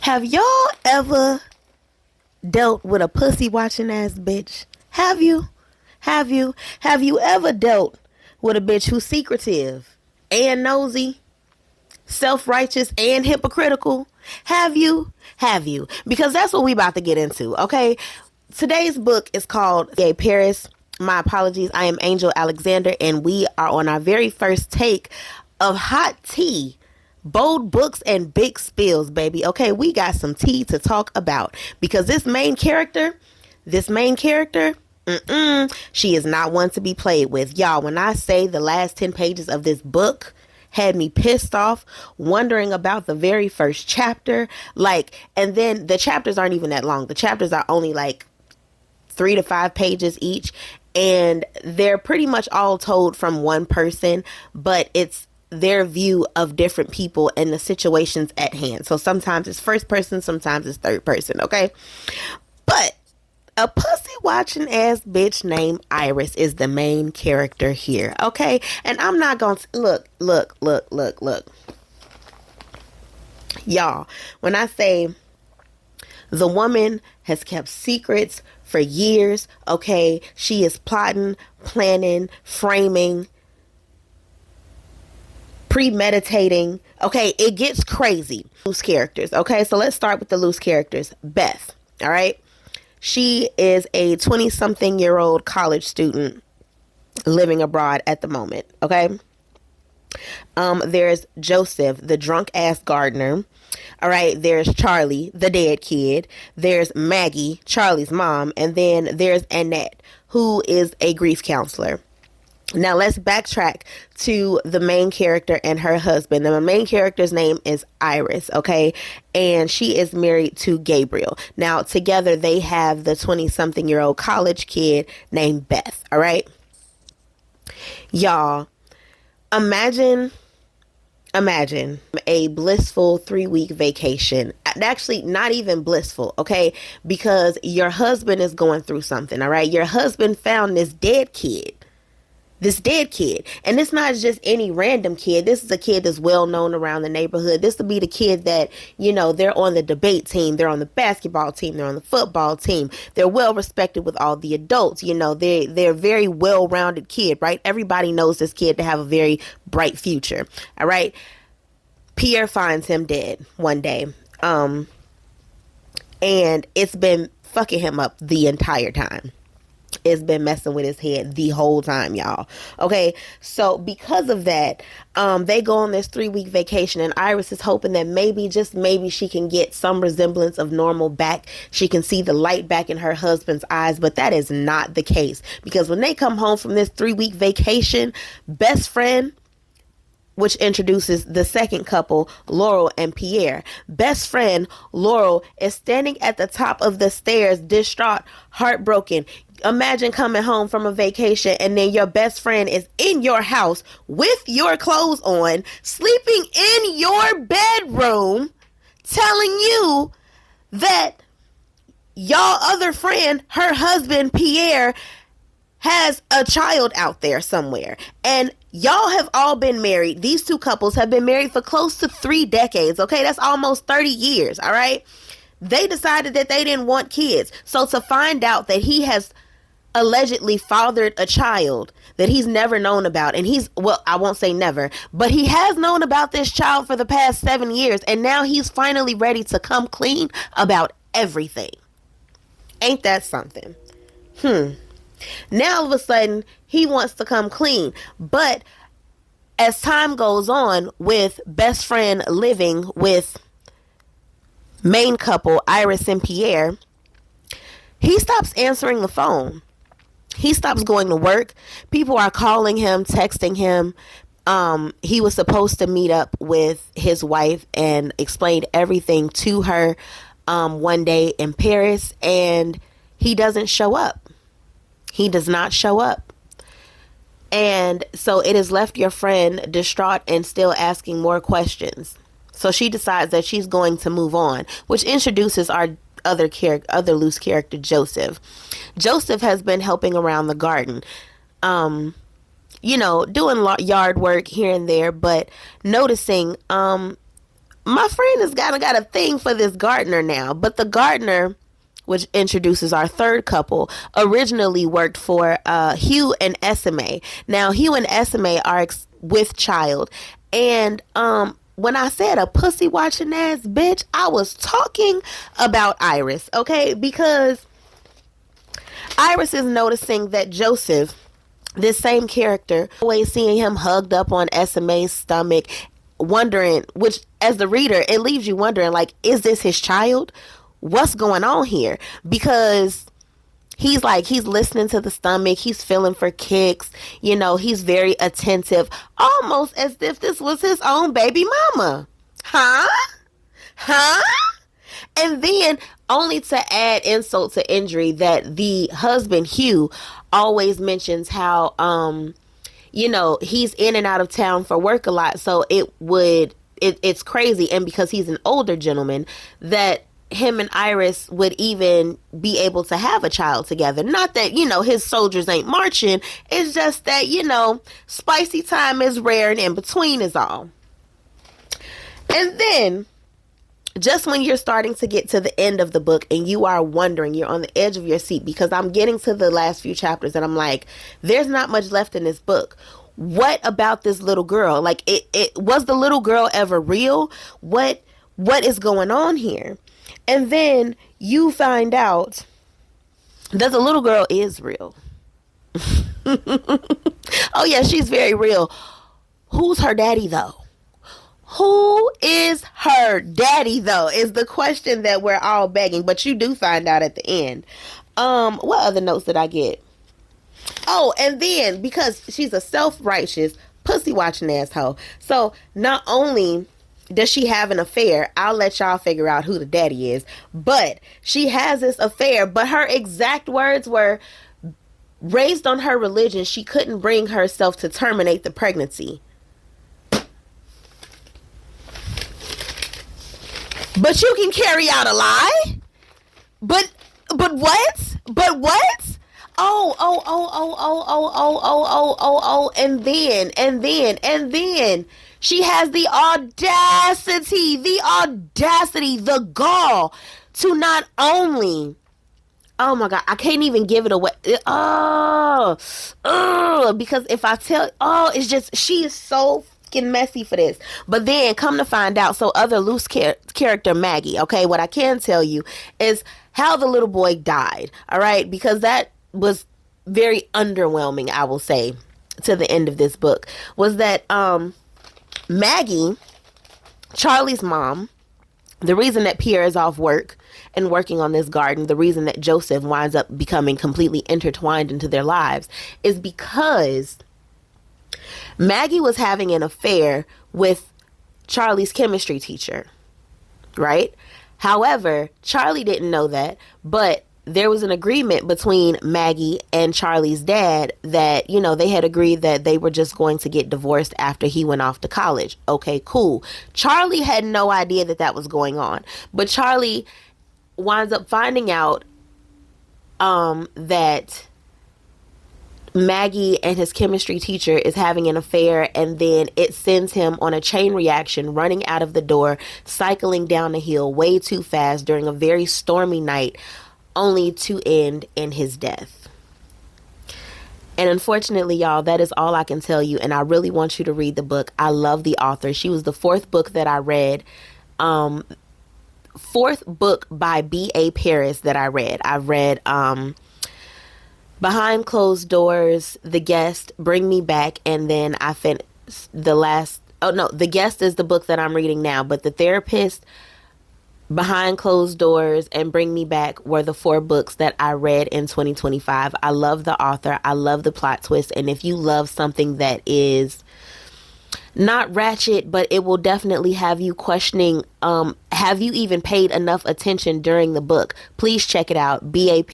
Have y'all ever dealt with a pussy watching ass bitch? Have you? Have you ever dealt with a bitch who's secretive and nosy, self-righteous and hypocritical? Have you? Because that's what we about to get into, okay? Today's book is called Gay Paris. My apologies. I am Angel Alexander, and we are on our very first take of Hot Tea. Bold books and big spills, baby. Okay, we got some tea to talk about because this main character, she is not one to be played with. Y'all, when I say the last 10 pages of this book had me pissed off, wondering about the very first chapter, and then the chapters aren't even that long. The chapters are only 3 to 5 pages each, and they're pretty much all told from one person, but it's their view of different people and the situations at hand. So sometimes it's first person, sometimes it's third person, okay? But a pussy watching ass bitch named Iris is the main character here, okay? And I'm not gonna look. Y'all, when I say the woman has kept secrets for years, okay? She is plotting, planning, framing, premeditating. Okay, it gets crazy. Loose characters. Okay, so let's start with the loose characters. Beth. All right. She is a 20-something-year-old college student living abroad at the moment. Okay. There's Joseph, the drunk ass gardener. All right. There's Charlie, the dead kid. There's Maggie, Charlie's mom. And then there's Annette, who is a grief counselor. Now let's backtrack to the main character and her husband. The main character's name is Iris, okay? And she is married to Gabriel. Now together they have the 20-something-year-old college kid named Beth, all right? Y'all, imagine a blissful 3-week vacation. Actually, not even blissful, okay? Because your husband is going through something, all right? Your husband found this dead kid. And it's not just any random kid. This is a kid that's well known around the neighborhood. This will be the kid that, they're on the debate team. They're on the basketball team. They're on the football team. They're well respected with all the adults. They're a very well-rounded kid, right? Everybody knows this kid to have a very bright future. All right. Pierre finds him dead one day. And it's been fucking him up the entire time. It's been messing with his head the whole time, y'all. Okay, so because of that, they go on this 3-week vacation, and Iris is hoping that maybe, just maybe, she can get some resemblance of normal back. She can see the light back in her husband's eyes, but that is not the case, because when they come home from this 3-week vacation, best friend, which introduces the second couple, Laurel and Pierre. Best friend, Laurel, is standing at the top of the stairs, distraught, heartbroken. Imagine coming home from a vacation and then your best friend is in your house with your clothes on, sleeping in your bedroom, telling you that y'all other friend, her husband, Pierre, has a child out there somewhere. And y'all have all been married. These two couples have been married for close to 3 decades. Okay, that's almost 30 years. All right. They decided that they didn't want kids. So to find out that he has allegedly fathered a child that he's never known about, and I won't say never, but he has known about this child for the past 7 years, and now he's finally ready to come clean about everything. Ain't that something? Now all of a sudden he wants to come clean, but as time goes on with best friend living with main couple Iris and Pierre, he stops answering the phone. He stops going to work. People are calling him, texting him. He was supposed to meet up with his wife and explain everything to her one day in Paris, and he doesn't show up. He does not show up. And so it has left your friend distraught and still asking more questions. So she decides that she's going to move on, which introduces our other loose character, Joseph. Joseph has been helping around the garden, doing yard work here and there, but noticing my friend has got a thing for this gardener now. But the gardener, which introduces our third couple, originally worked for Hugh and Esme. Now, Hugh and Esme are with child. And when I said a pussy watching ass bitch, I was talking about Iris, okay? Because Iris is noticing that Joseph, this same character, always seeing him hugged up on SMA's stomach, wondering, which as the reader, it leaves you wondering, like, is this his child? What's going on here? Because he's listening to the stomach, he's feeling for kicks, you know, he's very attentive, almost as if this was his own baby mama. Huh? And then, only to add insult to injury, that the husband, Hugh, always mentions how, you know, he's in and out of town for work a lot. So it's crazy. And because he's an older gentleman, that him and Iris would even be able to have a child together. Not that, you know, his soldiers ain't marching. It's just that, you know, spicy time is rare and in between is all. And then, just when you're starting to get to the end of the book and you are wondering, you're on the edge of your seat, because I'm getting to the last few chapters and I'm like, there's not much left in this book. What about this little girl? Like, it was the little girl ever real? What is going on here? And then you find out that the little girl is real. Oh yeah, she's very real. Who's her daddy though? Who is her daddy though is the question that we're all begging, but you do find out at the end. What other notes did I get? Oh, and then because she's a self-righteous pussy watching asshole, so not only does she have an affair, I'll let y'all figure out who the daddy is, but she has this affair, but her exact words were, raised on her religion, she couldn't bring herself to terminate the pregnancy. But you can carry out a lie? But what? But what? Oh, and then she has the audacity, the gall to not only, oh my God, I can't even give it away. Because if I tell, it's just, she is so fucking messy for this. But then come to find out, so other loose character Maggie, okay, what I can tell you is how the little boy died, all right, because that was very underwhelming, I will say, to the end of this book, was that Maggie, Charlie's mom, the reason that Pierre is off work and working on this garden, the reason that Joseph winds up becoming completely intertwined into their lives, is because Maggie was having an affair with Charlie's chemistry teacher, right? However, Charlie didn't know that, but there was an agreement between Maggie and Charlie's dad that, you know, they had agreed that they were just going to get divorced after he went off to college. Okay, cool. Charlie had no idea that that was going on, but Charlie winds up finding out that Maggie and his chemistry teacher is having an affair, and then it sends him on a chain reaction, running out of the door, cycling down the hill way too fast during a very stormy night, only to end in his death. And unfortunately, y'all, that is all I can tell you, and I really want you to read the book. I love the author. She was the fourth book that I read, fourth book by B.A. Paris that I read. I read Behind Closed Doors, The Guest, Bring Me Back, and then I finished The Guest is the book that I'm reading now, but The Therapist, Behind Closed Doors, and Bring Me Back were the four books that I read in 2025. I love the author. I love the plot twist. And if you love something that is not ratchet, but it will definitely have you questioning, have you even paid enough attention during the book, please check it out. B.A.